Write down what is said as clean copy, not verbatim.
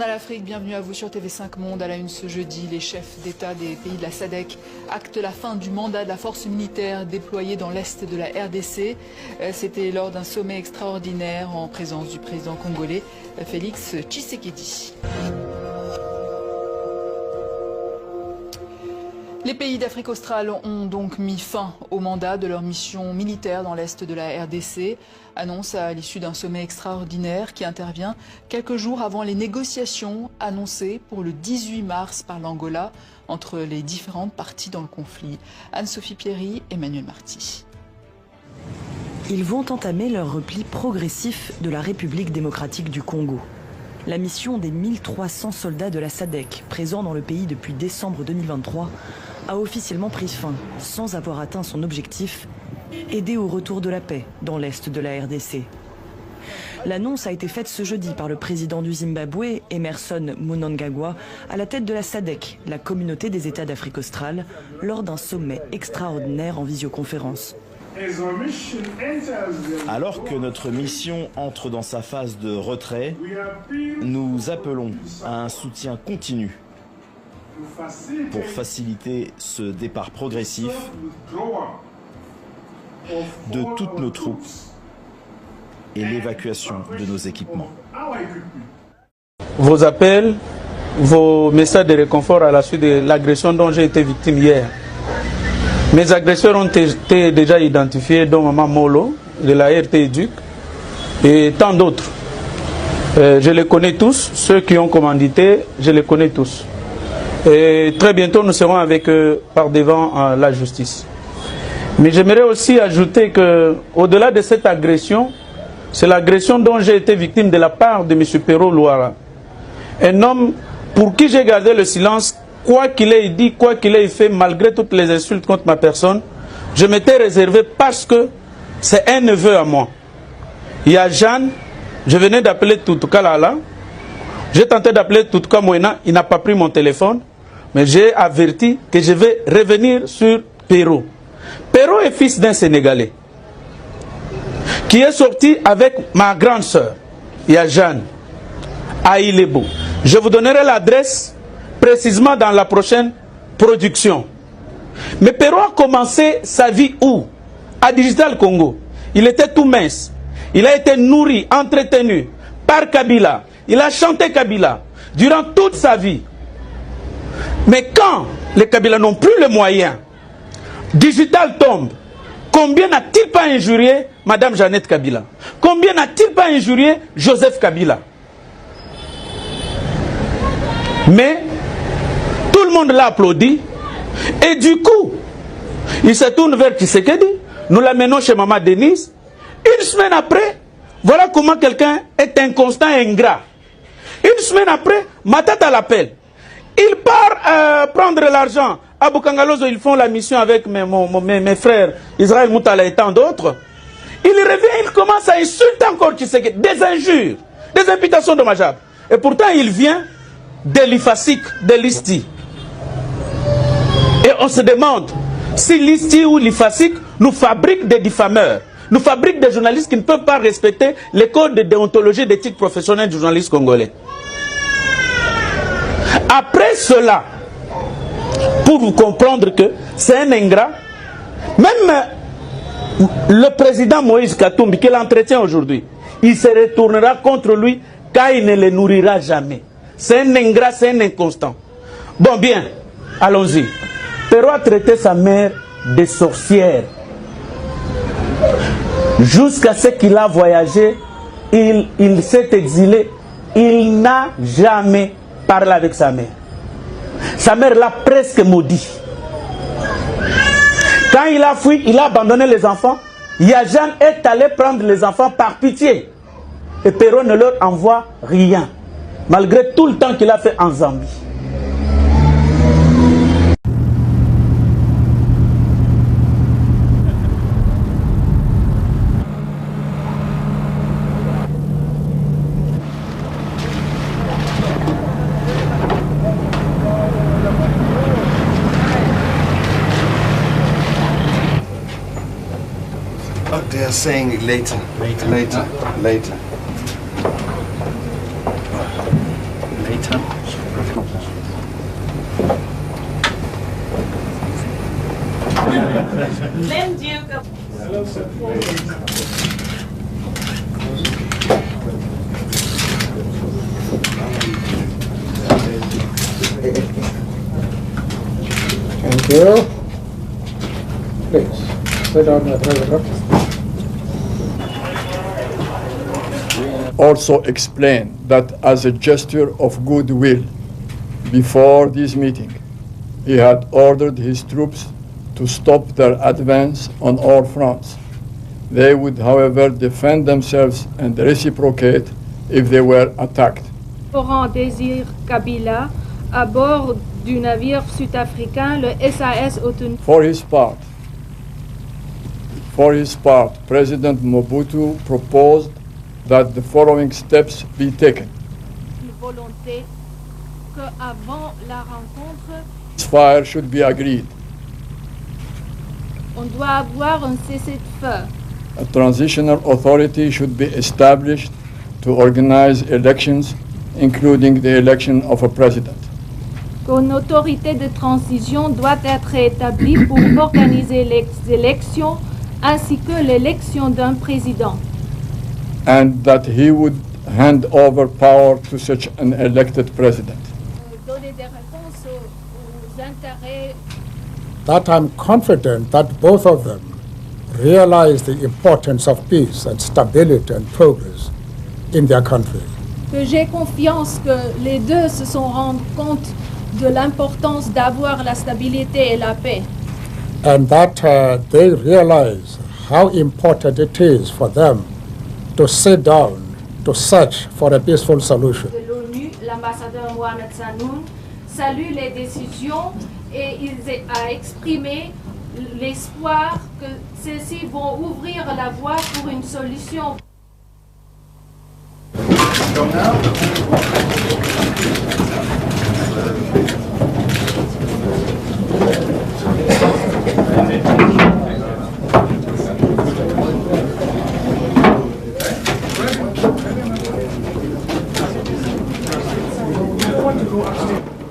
Journal Afrique, bienvenue à vous sur TV5 Monde. À la une ce jeudi, les chefs d'État des pays de la SADC actent la fin du mandat de la force militaire déployée dans l'Est de la RDC. C'était lors d'un sommet extraordinaire en présence du président congolais Félix Tshisekedi. Les pays d'Afrique australe ont donc mis fin au mandat de leur mission militaire dans l'Est de la RDC. Annonce à l'issue d'un sommet extraordinaire qui intervient quelques jours avant les négociations annoncées pour le 18 mars par l'Angola entre les différentes parties dans le conflit. Anne-Sophie Pierry, Emmanuel Marty. Ils vont entamer leur repli progressif de la République démocratique du Congo. La mission des 1300 soldats de la SADC, présents dans le pays depuis décembre 2023, a officiellement pris fin, sans avoir atteint son objectif, aider au retour de la paix dans l'Est de la RDC. L'annonce a été faite ce jeudi par le président du Zimbabwe, Emmerson Mnangagwa, à la tête de la SADC, la communauté des États d'Afrique australe, lors d'un sommet extraordinaire en visioconférence. Alors que notre mission entre dans sa phase de retrait, nous appelons à un soutien continu pour faciliter ce départ progressif de toutes nos troupes et l'évacuation de nos équipements. Vos appels, vos messages de réconfort à la suite de l'agression dont j'ai été victime hier. Mes agresseurs ont été déjà identifiés, dont Maman Molo, de la RT Éduc, et tant d'autres. Je les connais tous, ceux qui ont commandité, je les connais tous. Et très bientôt, nous serons avec eux par devant la justice. Mais j'aimerais aussi ajouter que, au-delà de cette agression, c'est l'agression dont j'ai été victime de la part de M. Pero Luara. Un homme pour qui j'ai gardé le silence, quoi qu'il ait dit, quoi qu'il ait fait, malgré toutes les insultes contre ma personne, je m'étais réservé parce que c'est un neveu à moi. Il y a Jeanne, je venais d'appeler Tutuka Lala, j'ai tenté d'appeler Tutuka Moena, il n'a pas pris mon téléphone, mais j'ai averti que je vais revenir sur Pero. Pero est fils d'un Sénégalais qui est sorti avec ma grande sœur, il y a Jeanne, à Ilebo. Je vous donnerai l'adresse précisément dans la prochaine production. Mais Pero a commencé sa vie où? À Digital Congo. Il était tout mince. Il a été nourri, entretenu par Kabila. Il a chanté Kabila durant toute sa vie. Mais quand les Kabila n'ont plus les moyens, Digital tombe. Combien n'a-t-il pas injurié Madame Jeannette Kabila? Combien n'a-t-il pas injurié Joseph Kabila? Mais tout le monde l'a applaudi. Et du coup, il se tourne vers Tshisekedi. Nous l'amenons chez Maman Denise. Une semaine après, voilà comment quelqu'un est inconstant et ingrat. Une semaine après, Matata l'appelle. Il part prendre l'argent. À Bukangalozo, ils font la mission avec mes frères, Israël Moutala et tant d'autres. Il revient, il commence à insulter encore Tshisekedi. Des injures, des imputations dommageables. Et pourtant, il vient de l'IFASIC, de l'ISTI. Et on se demande si l'ISTI ou l'IFASIC nous fabriquent des diffameurs, nous fabriquent des journalistes qui ne peuvent pas respecter les codes de déontologie et d'éthique professionnelle du journaliste congolais. Après cela, pour vous comprendre que c'est un ingrat, même le président Moïse Katumbi, qui l'entretient aujourd'hui, il se retournera contre lui car il ne le nourrira jamais. C'est un ingrat, c'est un inconstant. Bon, bien, allons-y. Pero a traité sa mère de sorcière. Jusqu'à ce qu'il a voyagé, il s'est exilé. Il n'a jamais parlé avec sa mère. Sa mère l'a presque maudit. Quand il a fui, il a abandonné les enfants. Yajan est allé prendre les enfants par pitié. Et Pero ne leur envoie rien. Malgré tout le temps qu'il a fait en Zambie. They are saying later. Later. Même Dieu que... Thank you. Please, sit down, my brother. Also explain that as a gesture of goodwill, before this meeting, he had ordered his troops to stop their advance on all fronts. They would, however, defend themselves and reciprocate if they were attacked. Laurent Désir Kabila à bord du navire sud-africain, le SAS Autonome. For his part, President Mobutu proposed that the following steps be taken. Une volonté qu'avant la rencontre, Ceasefire should be agreed. on doit avoir un cessez-le-feu. A transitional authority should be established to organize elections, including the election of a president. Qu'une autorité de transition doit être établie pour organiser les élections ainsi que l'élection d'un président. And that he would hand over power to such an elected president. Donner des réponses aux intérêts. That I'm confident that both of them realize the importance of peace and stability and progress in their country. Que j'ai confiance que les deux se sont rendus compte de l'importance d'avoir la stabilité et la paix. And that they realize how important it is for them to sit down to search for a peaceful solution. De l'ONU, l'ambassadeur Mohamed Sanoun salue les décisions et il a exprimé l'espoir que ceux-ci vont ouvrir la voie pour une solution. I want to go upstairs.